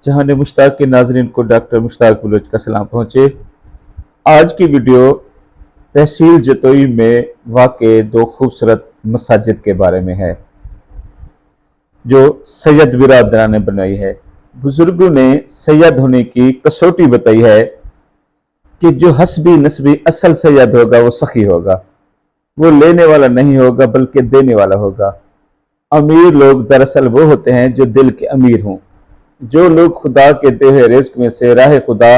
जहान मुश्ताक के नाजरीन को डॉक्टर मुश्ताक बलोच का सलाम पहुँचे। आज की वीडियो तहसील जतोई में वाक़े दो खूबसूरत मसाजिद के बारे में है जो सैयद बिरादरान ने बनाई है। बुजुर्गों ने सैयद होने की कसौटी बताई है कि जो हस्बी नस्बी असल सैयद होगा वो सखी होगा, वो लेने वाला नहीं होगा बल्कि देने वाला होगा। अमीर लोग दरअसल वो होते हैं जो दिल के अमीर हों। जो लोग खुदा के दे हुए रिज़्क में से राह खुदा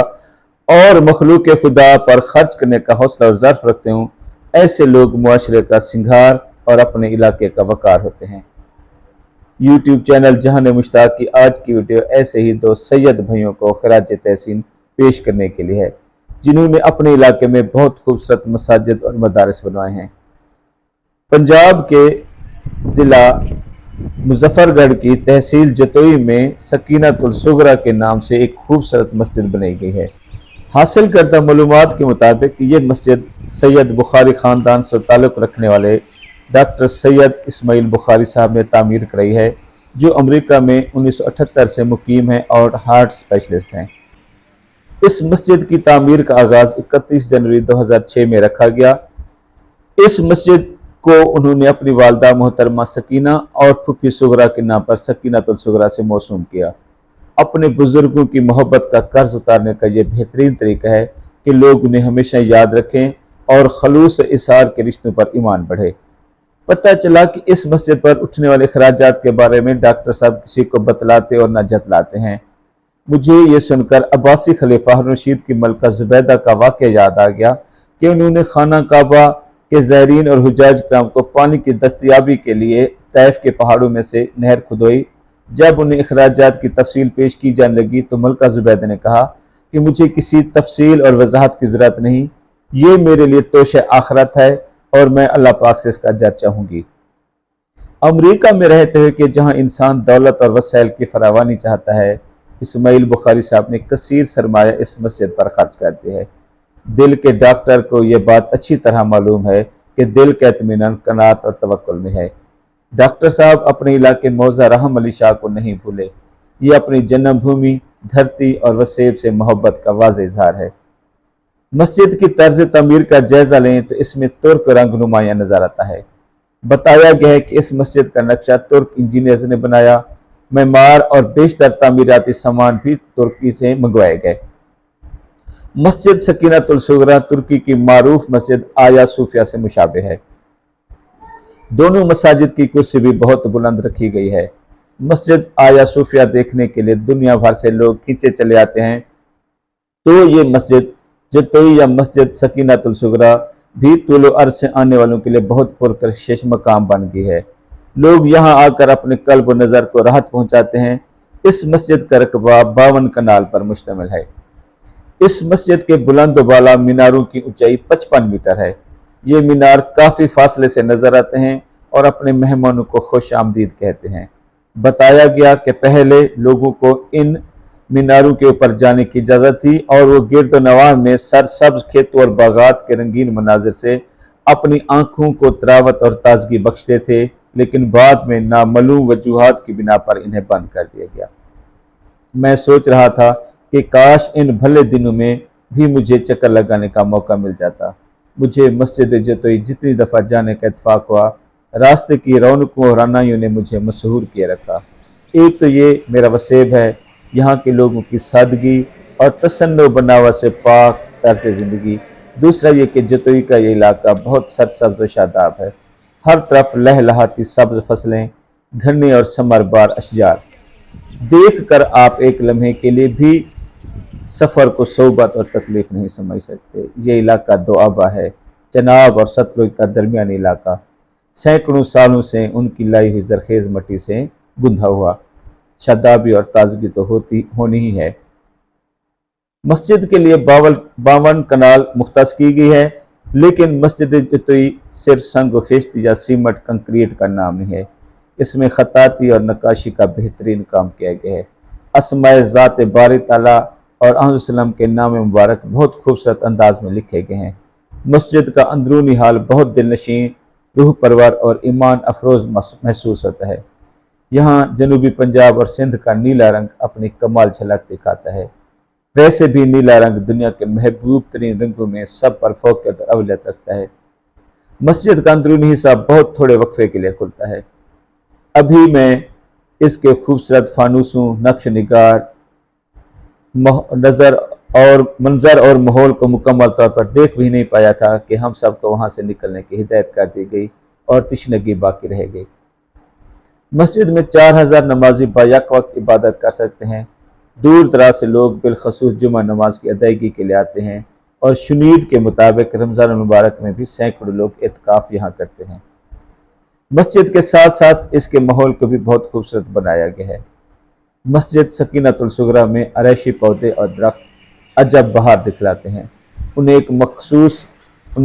और मखलूक खुदा पर खर्च करने का हौसला और ज़र्फ रखते हों, ऐसे लोग मुआशरे का सिंगार और अपने इलाके का वकार होते हैं। यूट्यूब चैनल जहान मुश्ताक की आज की वीडियो ऐसे ही दो सैयद भाइयों को खराज तहसीन पेश करने के लिए है, जिन्होंने अपने इलाके में बहुत खूबसूरत मसाजिद और मदारस बनवाए हैं। पंजाब के ज़िला मुजफ्फरगढ़ की तहसील जतोई में सकीनतुल सुगरा के नाम से एक खूबसूरत मस्जिद बनाई गई है। हासिल करदा मालूमात के मुताबिक ये मस्जिद सैयद बुखारी ख़ानदान से ताल्लुक़ रखने वाले डॉक्टर सैयद इस्माइल बुखारी साहब ने तामीर कराई है, जो अमेरिका में 1978 से मुकीम हैं और हार्ट स्पेशलिस्ट हैं। इस मस्जिद की तामीर का आगाज़ 31 जनवरी 2006 में रखा गया। इस मस्जिद को उन्होंने अपनी वालदा मोहतरमा सकीना और फुफी सुगरा के नाम पर सकीनतुल सुगरा से मौसूम किया। अपने बुजुर्गों की मोहब्बत का कर्ज उतारने का यह बेहतरीन तरीका है कि लोग उन्हें हमेशा याद रखें और खलूस इसार के रिश्तों पर ईमान बढ़े। पता चला कि इस मस्जिद पर उठने वाले खराजात के बारे में डॉक्टर साहब किसी को बतलाते और न जतलाते हैं। मुझे ये सुनकर अब्बासी खलीफा हारून रशीद की मलका जुबैदा का वाक़या याद आ गया कि उन्होंने खाना काबा के ज़ायरीन और हुजाज कराम को पानी की दस्तयाबी के लिए तैफ के पहाड़ों में से नहर खुदोई। जब उन्हें अखराजात की तफसील पेश की जाने लगी तो मलका जुबैदा ने कहा कि मुझे किसी तफसील और वजाहत की ज़रूरत नहीं, ये मेरे लिए तोश आखरत है और मैं अल्लाह पाक से इसका अजर चाहूँगी। अमरीका में रहते हुए कि जहाँ इंसान दौलत और वसाइल की फरावानी चाहता है, इस्माइल बुखारी साहब ने कसीर सरमाया इस मस्जिद पर खर्च कर दिया है। दिल के डॉक्टर को यह बात अच्छी तरह मालूम है कि दिल का इत्मीनान कनात और तवक्कुल में है। डॉक्टर साहब अपने इलाके मौजा रहम अली शाह को नहीं भूले। ये अपनी जन्मभूमि, धरती और वसेब से मोहब्बत का वाज़ेह इज़हार है। मस्जिद की तर्ज तमीर का जायज़ा लें तो इसमें तुर्क रंग नुमाया नज़र आता है। बताया गया है कि इस मस्जिद का नक्शा तुर्क इंजीनियर्स ने बनाया। मेमार और बेशतर तामीराती सामान भी तुर्की से मंगवाए गए। मस्जिद सकीनतुल सुगरा तुर्की की मारूफ मस्जिद आया सूफिया से मुशाबे है। दोनों मसाजिद की कुर्सी भी बहुत बुलंद रखी गई है। मस्जिद आया सूफिया देखने के लिए दुनिया भर से लोग खींचे चले आते हैं, तो ये मस्जिद जतोई या मस्जिद सकीनतुल सुगरा भी तूलो अर्ज़ से आने वालों के लिए बहुत पुरकशिश मकाम बन गई है। लोग यहाँ आकर अपने कल्ब व नज़र को राहत पहुँचाते हैं। इस मस्जिद का रकबा 52 कनाल पर मुश्तमिल है। इस मस्जिद के बुलंद बाला मीनारों की ऊंचाई 55 मीटर है। ये मीनार काफ़ी फासले से नज़र आते हैं और अपने मेहमानों को खुश आमदीद कहते हैं। बताया गया कि पहले लोगों को इन मीनारों के ऊपर जाने की इजाज़त थी और वो गिरद नवाह में सरसब्ज खेतों और बागात के रंगीन मनाजिर से अपनी आँखों को तरावत और ताजगी बख्शते थे, लेकिन बाद में नामालूम वजूहात की बिना पर इन्हें बंद कर दिया गया। मैं सोच रहा था कि काश इन भले दिनों में भी मुझे चक्कर लगाने का मौका मिल जाता। मुझे मस्जिद जतोई जितनी दफ़ा जाने का इत्तेफाक हुआ, रास्ते की रौनकों और रनाइयों ने मुझे मशहूर किए रखा। एक तो ये मेरा वसेब है, यहाँ के लोगों की सादगी और तसन्नो बनावा से पाक तर्ज़ ज़िंदगी। दूसरा ये कि जतोई का ये इलाका बहुत सरसब्ज़ व शादाब है। हर तरफ लहलहाती सब्ज़ फसलें, घने और समरबार अशजार। देख कर आप एक लम्हे के लिए भी सफ़र को सोबत और तकलीफ़ नहीं समझ सकते। ये इलाका दोआबा है, चनाब और सतलुज का दरमियानी इलाका, सैकड़ों सालों से उनकी लाई हुई जरखेज़ मट्टी से गुंधा हुआ। शादाबी और ताजगी तो होनी ही है। मस्जिद के लिए 52 कनाल मुख्तस की गई है, लेकिन मस्जिद जतोई सिर्फ संग खिश्त या सीमेंट कंक्रीट का नाम नहीं है। इसमें खताती और नक्काशी का बेहतरीन काम किया गया है। अस्माए ज़ात बारी ताला और अहमद के नाम मुबारक बहुत खूबसूरत अंदाज में लिखे गए हैं। मस्जिद का अंदरूनी हाल बहुत दिलनशीं, रूह परवर और ईमान अफरोज़ महसूस होता है। यहाँ जनूबी पंजाब और सिंध का नीला रंग अपनी कमाल झलक दिखाता है। वैसे भी नीला रंग दुनिया के महबूब तरीन रंगों में सब पर फौकियत और अवलियत रखता है। मस्जिद का अंदरूनी हिस्सा बहुत थोड़े वक्फे के लिए खुलता है। अभी मैं इसके खूबसूरत फानूसों, नक्श निगार नज़र और मंजर और माहौल को मुकम्मल तौर पर देख भी नहीं पाया था कि हम सबको वहाँ से निकलने की हिदायत कर दी गई और तशनगी बाकी रह गई। मस्जिद में 4000 नमाजी बायक वक्त इबादत कर सकते हैं। दूर दराज से लोग बिलखसूस जुमा नमाज की अदायगी के लिए आते हैं और शुनीद के मुताबिक रमज़ान मुबारक में भी सैकड़ों लोग इत्काफ यहाँ करते हैं। मस्जिद के साथ साथ इसके माहौल को भी बहुत खूबसूरत बनाया गया है। मस्जिद सकीनतुल सुगरा में अरैशी पौधे और दरख्त अजब बहार दिखलाते हैं। उन्हें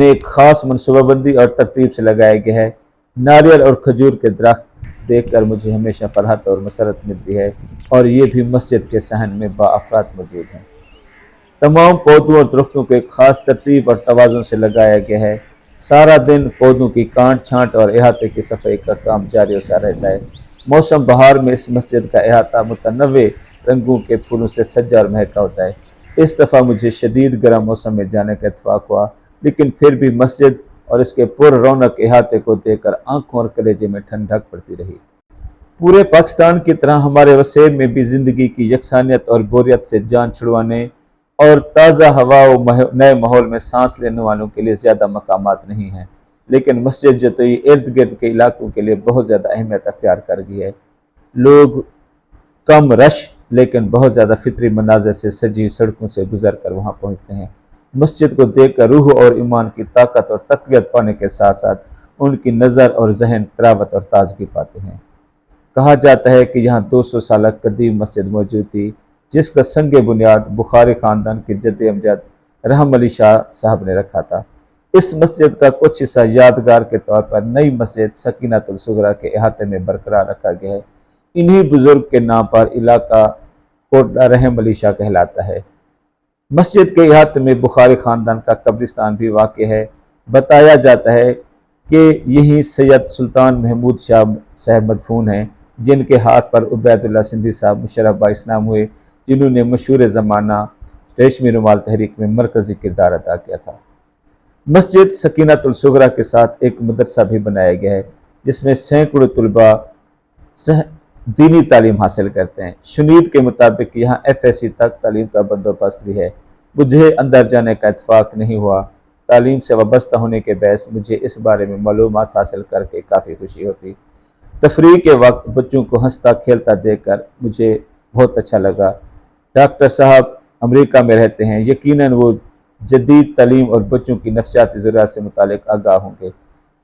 एक ख़ास मनसूबाबंदी और तरतीब से लगाया गया है। नारियल और खजूर के दरख्त देखकर मुझे हमेशा फरहत और मसरत मिलती है और ये भी मस्जिद के सहन में बाअफरात मौजूद हैं। तमाम पौधों और दरख्तों को एक ख़ास तरतीब और तवाज़ुन से लगाया गया है। सारा दिन पौधों की काट छांट और अहाते की सफाई का काम जारी और सा रहता है। मौसम बहार में इस मस्जिद का अहाता मुतनव्वे रंगों के फूलों से सजा और महका होता है। इस दफ़ा मुझे शदीद गर्म मौसम में जाने का इत्फाक हुआ, लेकिन फिर भी मस्जिद और इसके पुर रौनक अहाते को देखकर आंखों और कलेजे में ठंडक पड़ती रही। पूरे पाकिस्तान की तरह हमारे वसेब में भी ज़िंदगी की यकसानियत और बोरियत से जान छुड़वाने और ताज़ा हवा और नए माहौल में सांस लेने वालों के लिए ज़्यादा मकामात नहीं हैं, लेकिन मस्जिद जतोई इर्द गिर्द के इलाकों के लिए बहुत ज़्यादा अहमियत अख्तियार कर गई है। लोग कम रश लेकिन बहुत ज़्यादा फितरी मनाज़र से सजी सड़कों से गुजर कर वहाँ पहुँचते हैं। मस्जिद को देख कर रूह और ईमान की ताकत और तक़वियत पाने के साथ साथ उनकी नज़र और जहन तरावत और ताजगी पाते हैं। कहा जाता है कि यहाँ 200 साल कदीम मस्जिद मौजूद थी, जिसका संग बुनियाद बुखारी ख़ानदान के जद्द अमजद रहम अली शाह साहब ने रखा था। इस मस्जिद का कुछ हिस्सा यादगार के तौर पर नई मस्जिद सकीनतुल सुगरा के अहाते में बरकरार रखा गया है। इन्हीं बुजुर्ग के नाम पर इलाका कोटला रहम अली शाह कहलाता है। मस्जिद के अहाते में बुखारी ख़ानदान का कब्रिस्तान भी वाक़ है। बताया जाता है कि यहीं सैयद सुल्तान महमूद शाह साहब मदफून हैं, जिनके हाथ पर उबैदुल्लाह सिंधी साहब मुशर्रफ बाइस्लाम हुए, जिन्होंने मशहूर ज़माना रेशमी रुमाल तहरीक में मरकज़ी किरदार अदा किया था। मस्जिद सकीनतुल सुगरा के साथ एक मदरसा भी बनाया गया है, जिसमें सैकड़ों तलबा दीनी तालीम हासिल करते हैं। शुनीद के मुताबिक यहाँ FSC तक तालीम का बंदोबस्त भी है। मुझे अंदर जाने का इत्फाक नहीं हुआ। तालीम से वाबस्ता होने के बायस मुझे इस बारे में मालूमात हासिल करके काफ़ी खुशी होती। तफरीह के वक्त बच्चों को हंसता खेलता देखकर मुझे बहुत अच्छा लगा। डॉक्टर साहब अमेरिका में रहते हैं, यकीनन वो जदीद तालीम और बच्चों की नफ्सियाती ज़रूरत से मुतालिक आगाह होंगे।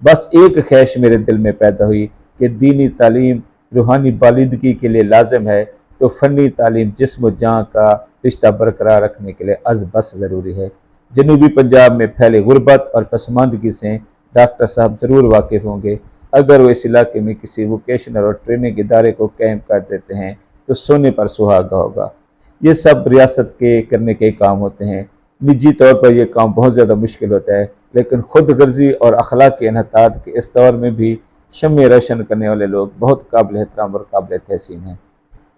बस एक ख्वाहिश मेरे दिल में पैदा हुई कि दीनी तालीम रूहानी बालिदगी के लिए लाजिम है, तो फ़नी तालीम जिस्म जान का रिश्ता बरकरार रखने के लिए अज़ बस ज़रूरी है। जनूबी पंजाब में फैले गुर्बत और पसमानदगी से डॉक्टर साहब ज़रूर वाकिफ़ होंगे। अगर वो इस इलाके में किसी वोकेशनल और ट्रेनिंग इदारे को कायम कर देते हैं तो सोने पर सुहागा होगा। ये सब रियासत के करने के काम होते हैं। निजी तौर पर यह काम बहुत ज़्यादा मुश्किल होता है, लेकिन खुद गर्जी और अखलाक के इन्हतात के इस दौर में भी शम्मे रोशन करने वाले लोग बहुत काबिल एहतराम और काबिल तहसीन हैं।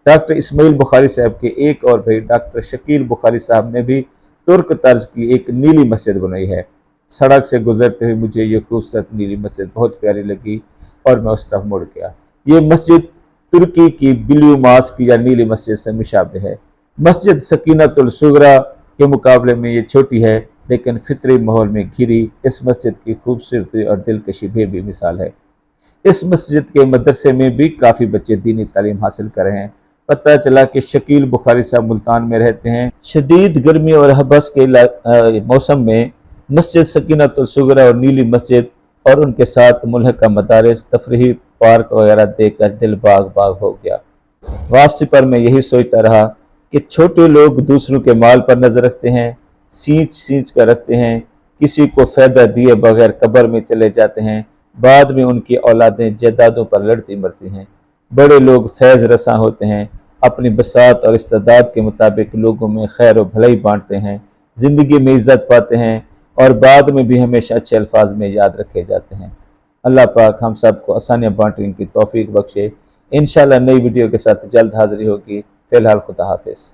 डॉक्टर इस्माइल बुखारी साहब के एक और भाई डॉक्टर शकील बुखारी साहब ने भी तुर्क तर्ज की एक नीली मस्जिद बनाई है। सड़क से गुजरते हुए मुझे ये खूबसूरत नीली मस्जिद बहुत प्यारी लगी और मैं उस तरफ मुड़ गया। ये मस्जिद तुर्की की ब्लू मॉस्क या नीली मस्जिद से मुशाबे है। मस्जिद सकीनतुल सुगरा के मुकाबले में ये छोटी है, लेकिन फितरी माहौल में घिरी इस मस्जिद की खूबसूरती और दिलकशी भी मिसाल है। इस मस्जिद के मदरसे में भी काफ़ी बच्चे दीनी तालीम हासिल कर रहे हैं। पता चला कि शकील बुखारी साहब मुल्तान में रहते हैं। शदीद गर्मी और हबस के मौसम में मस्जिद सकीनतुल सुगरा और नीली मस्जिद और उनके साथ मुल्हका मदारिस तफरीही पार्क वगैरह देख कर दिल बाग बाग हो गया। वापसी पर मैं यही सोचता रहा कि छोटे लोग दूसरों के माल पर नजर रखते हैं, सींच कर रखते हैं, किसी को फ़ायदा दिए बगैर कब्र में चले जाते हैं, बाद में उनकी औलादें जायदादों पर लड़ती मरती हैं। बड़े लोग फैज़ रसां होते हैं, अपनी बसात और इस्तेदाद के मुताबिक लोगों में खैर और भलाई बांटते हैं, ज़िंदगी में इज़्ज़त पाते हैं और बाद में भी हमेशा अच्छे अल्फाज में याद रखे जाते हैं। अल्लाह पाक हम सब को आसानियाँ बांटने की तौफीक बख्शे। انشاءاللہ نئی ویڈیو کے ساتھ جلد حاضری ہوگی. فی الحال خدا حافظ.